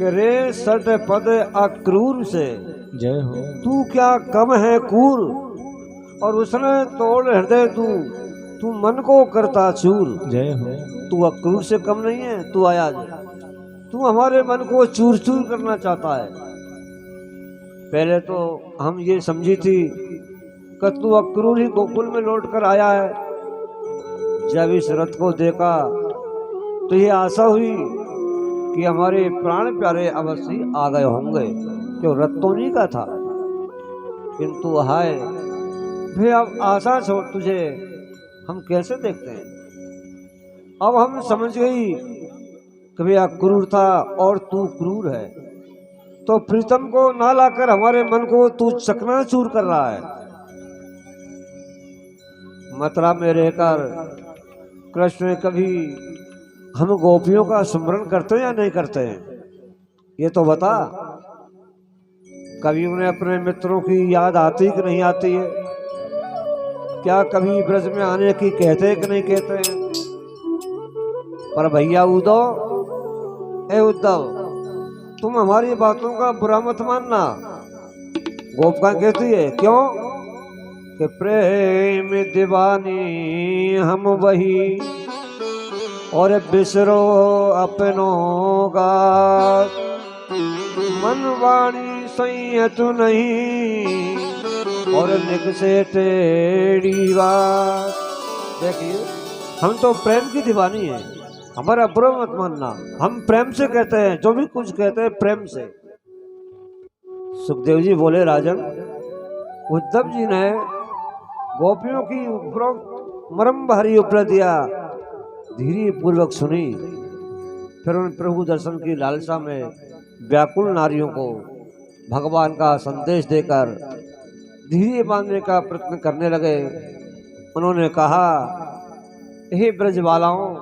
कि रे सट पद अक्रूर से जय हो। तू क्या कम है कूर, और उसने तोड़ हृदय तू मन को करता चूर। जय हो। तू अक्रूर से कम नहीं है, तू आया तू हमारे मन को चूर चूर करना चाहता है। पहले तो हम ये समझी थी कि तू अक्रूर ही गोकुल में लौट कर आया है। जब इस रथ को देखा तो ये आशा हुई कि हमारे प्राण प्यारे अवश्य आ गए होंगे, जो रथ तो नहीं का था। किंतु हाय फिर अब आशा छोड़, तुझे हम कैसे देखते हैं। अब हम समझ गई कि भैया क्रूर था और तू क्रूर है, तो प्रीतम को ना लाकर हमारे मन को तू चकनाचूर कर रहा है। मथुरा में रहकर कृष्ण कभी हम गोपियों का स्मरण करते हैं या नहीं करते हैं, ये तो बता। कभी उन्हें अपने मित्रों की याद आती कि नहीं आती है? क्या कभी ब्रज में आने की कहते हैं कि नहीं कहते हैं? पर भैया उद्धव तुम हमारी बातों का बुरा मत मानना। गोपिका कहती है क्यों कि प्रेम दीवानी हम वही, और बिसरो अपनों का मन वाणी संयत नहीं, और लिख से टेढ़ी बात। देखिए हम तो प्रेम की दीवानी है, हमारा बुरा मत मानना। हम प्रेम से कहते हैं, जो भी कुछ कहते हैं प्रेम से। सुखदेव जी बोले राजन, उद्धव जी ने गोपियों की मरम भरी उपलब्धियां धीरे पूर्वक सुनी। फिर उन प्रभु दर्शन की लालसा में व्याकुल नारियों को भगवान का संदेश देकर धीरे बांधने का प्रयत्न करने लगे। उन्होंने कहा, हे ब्रजवालाओं,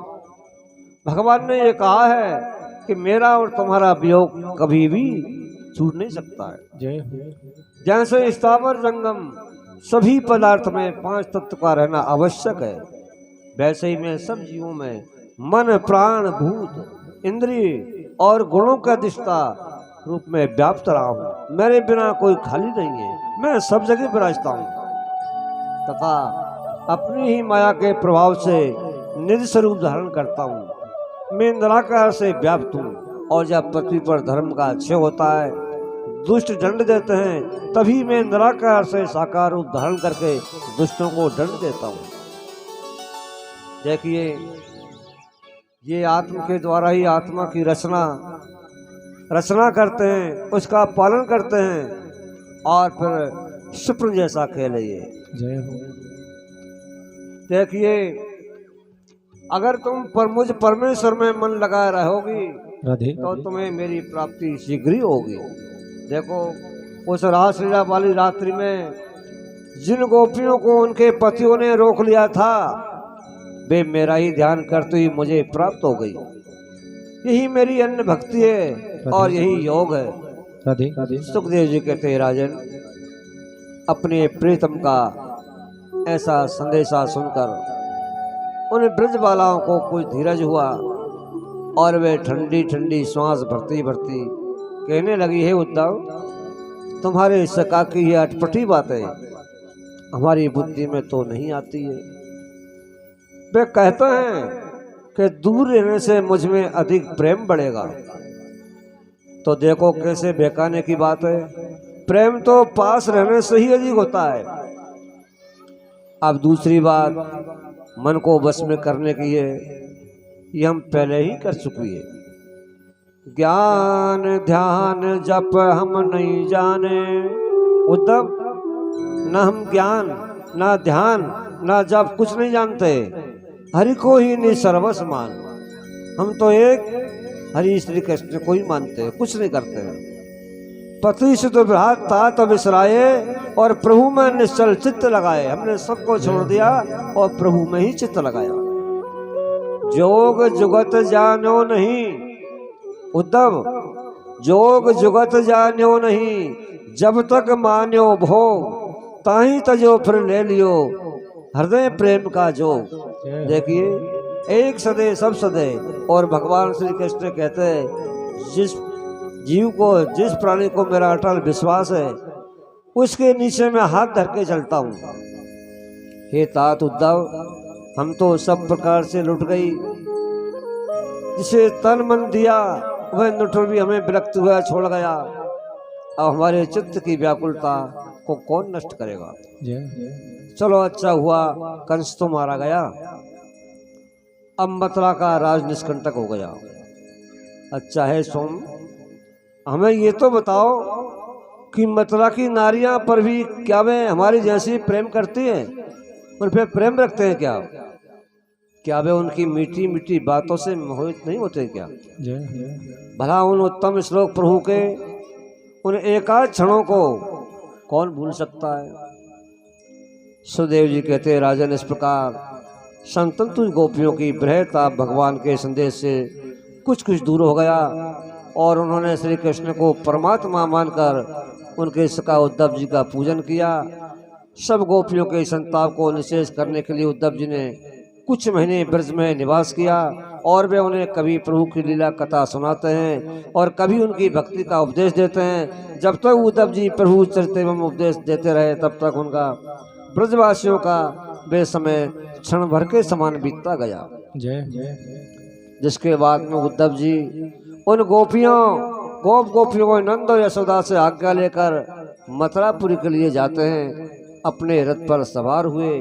भगवान ने ये कहा है कि मेरा और तुम्हारा वियोग कभी भी छूट नहीं सकता है। जय हो। जैसे स्थावर जंगम सभी पदार्थ में 5 तत्व का रहना आवश्यक है, वैसे ही मैं सब जीवों में मन प्राण भूत इंद्रिय और गुणों का दिशा रूप में व्याप्त रहा हूँ। मेरे बिना कोई खाली नहीं है, मैं सब जगह विराजता हूँ तथा अपनी ही माया के प्रभाव से निज स्वरूप धारण करता हूँ। मैं निराकार से व्याप्त हूँ, और जब पृथ्वी पर धर्म का क्षय होता है, दुष्ट दंड देते हैं, तभी मैं निराकार से साकार रूप धारण करके दुष्टों को दंड देता हूँ। देखिए ये आत्मा के द्वारा ही आत्मा की रचना करते हैं, उसका पालन करते हैं, और फिर स्वप्न जैसा खेले ये। जय हो। देखिए अगर तुम मुझ परमेश्वर में मन लगाए रहोगी राधे तो तुम्हें मेरी प्राप्ति शीघ्र ही होगी। देखो उस रासलीला वाली रात्रि में जिन गोपियों को उनके पतियों ने रोक लिया था, वे मेरा ही ध्यान करते ही मुझे प्राप्त हो गई। यही मेरी अन्य भक्ति है और यही योग है। राधे। सुखदेव जी कहते हैं, राजन अपने प्रीतम का ऐसा संदेशा सुनकर उन ब्रजबालाओं को कुछ धीरज हुआ, और वे ठंडी ठंडी श्वास भरती भरती कहने लगी, है उद्धव, तुम्हारे सका की ये अटपटी बातें हमारी बुद्धि में तो नहीं आती है। वे कहते हैं कि दूर रहने से मुझ में अधिक प्रेम बढ़ेगा, तो देखो कैसे बेकाने की बात है। प्रेम तो पास रहने से ही अधिक होता है। अब दूसरी बात, मन को बस में करने की है, ये हम पहले ही कर चुकी है। ज्ञान ध्यान जप हम नहीं जाने उद्धव, न हम ज्ञान ना ध्यान ना जप कुछ नहीं जानते। हरि को ही नहीं सर्वस्व मान। हम तो एक हरि श्री कृष्ण को ही मानते हैं, कुछ नहीं करते हैं। पति से तो विराट था तो विसराए, और प्रभु में निश्चल चित्त लगाए। हमने सबको छोड़ दिया और प्रभु में ही चित्त लगाया। जोग जुगत जानो नहीं उद्धव, जोग जुगत जानो नहीं, जब तक मान्यो भोग ताही तजो फिर ले लियो हृदय प्रेम का जोग। देखिए एक सदे सब सदे, और भगवान श्री कृष्ण कहते हैं, जिस जीव को, जिस प्राणी को मेरा अटल विश्वास है, उसके नीचे मैं हाथ धर के चलता हूँ। हे तात उद्धव, हम तो सब प्रकार से लुट गई। जिसे तन मन दिया वह नुठुर भी हमें विरक्त हुआ छोड़ गया। अब हमारे चित्त की व्याकुलता को कौन नष्ट करेगा। जय चलो अच्छा हुआ कंस तो मारा गया, अब मथुरा का राज निष्कंटक हो गया। अच्छा है सोम, हमें ये तो बताओ कि मथुरा की नारियां पर भी क्या वे हमारी जैसी प्रेम करती हैं, उन पे प्रेम रखते हैं क्या? क्या वे उनकी मीठी मीठी बातों से मोहित नहीं होते क्या? जय भला उन उत्तम श्लोक प्रभु के उन एकाध क्षणों को कौन भूल सकता है। सुदेव जी कहते हैं, राजन इस प्रकार संतंतु गोपियों की बृहता भगवान के संदेश से कुछ कुछ दूर हो गया और उन्होंने श्री कृष्ण को परमात्मा मानकर उनके सखा उद्धव जी का पूजन किया। सब गोपियों के संताप को निषेध करने के लिए उद्धव जी ने कुछ महीने ब्रज में निवास किया और वे उन्हें कभी प्रभु की लीला कथा सुनाते हैं और कभी उनकी भक्ति का उपदेश देते हैं। जब तक उद्धव जी प्रभु चरित एवं उपदेश देते रहे तब तक उनका ब्रजवासियों का वे समय क्षण भर के समान बीतता गया। जय जिसके बाद में उद्धव जी उन गोपियों को नंद और यशोदा से आज्ञा लेकर मथुरापुरी के लिए जाते हैं। अपने रथ पर सवार हुए।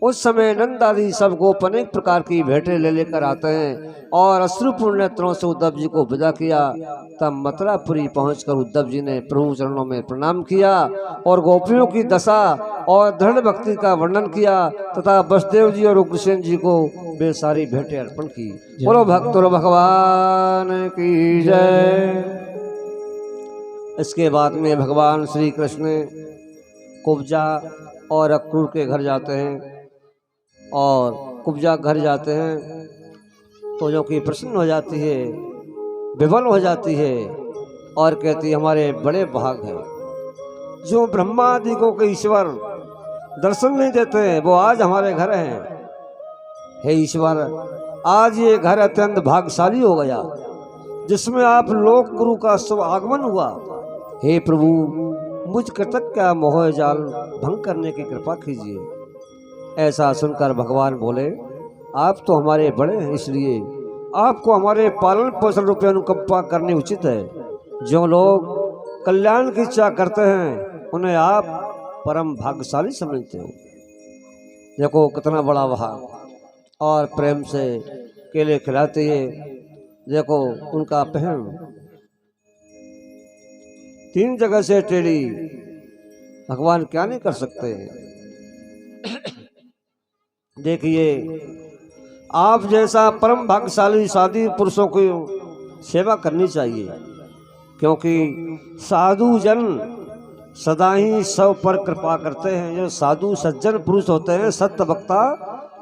उस समय नंद आदि सब गोप अनेक प्रकार की भेंटें ले लेकर आते हैं और अश्रुपूर्ण नेत्रों से उद्धव जी को विदा किया। तब मथुरापुरी पहुंचकर उद्धव जी ने प्रभु चरणों में प्रणाम किया और गोपियों की दशा और दृढ़ भक्ति का वर्णन किया तथा वसुदेव जी और उग्रसेन जी को वे सारी भेंटें अर्पण की। बोलो भक्तों भगवान की जय। इसके बाद में भगवान श्री कृष्ण कुब्जा और अक्रूर के घर जाते हैं और कुब्जा घर जाते हैं तो जो कि प्रसन्न हो जाती है, विवल हो जाती है और कहती है, हमारे बड़े भाग हैं जो ब्रह्मादिकों के ईश्वर दर्शन नहीं देते हैं, वो आज हमारे घर हैं। हे ईश्वर, आज ये घर अत्यंत भाग्यशाली हो गया जिसमें आप लोक गुरु का शुभ आगमन हुआ। हे प्रभु, मुझ कृतज्ञ का मोह जाल भंग करने की कृपा कीजिए। ऐसा सुनकर भगवान बोले, आप तो हमारे बड़े हैं, इसलिए आपको हमारे पालन पोषण रूपे अनुकंपा करनी उचित है। जो लोग कल्याण की इच्छा करते हैं उन्हें आप परम भाग्यशाली समझते हो। देखो कितना बड़ा भाग, और प्रेम से केले खिलाते हैं। देखो उनका पहन 3 जगह से टेढ़ी, भगवान क्या नहीं कर सकते। देखिए, आप जैसा परम भाग्यशाली साधु पुरुषों को सेवा करनी चाहिए, क्योंकि साधु जन सदा ही सब पर कृपा करते हैं। जो साधु सज्जन पुरुष होते हैं, सत्य वक्ता,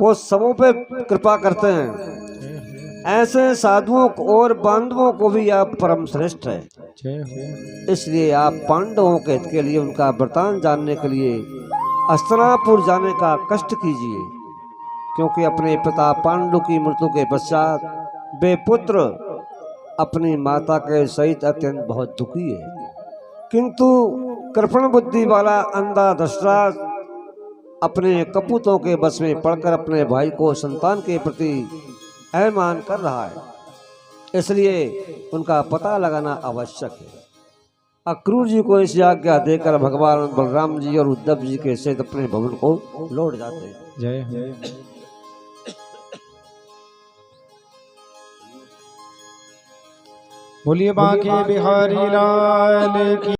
वो सबों पे कृपा करते हैं। ऐसे साधुओं और बांधवों को भी आप परम श्रेष्ठ है। इसलिए आप पांडवों के हित के लिए उनका वृतांत जानने के लिए हस्तिनापुर जाने का कष्ट कीजिए, क्योंकि अपने पिता पांडु की मृत्यु के पश्चात वे पुत्र अपनी माता के सहित अत्यंत बहुत दुखी है। किंतु कृपण बुद्धि वाला अंधा धृतराष्ट्र अपने कपूतों के बस में पड़कर अपने भाई को संतान के प्रति अभिमान कर रहा है, इसलिए उनका पता लगाना आवश्यक है। अक्रूर जी को इस आज्ञा देकर भगवान बलराम जी और उद्धव जी के सहित अपने भवन को लौट जाते हैं। जय बोलिए बांके बिहारी लाल की।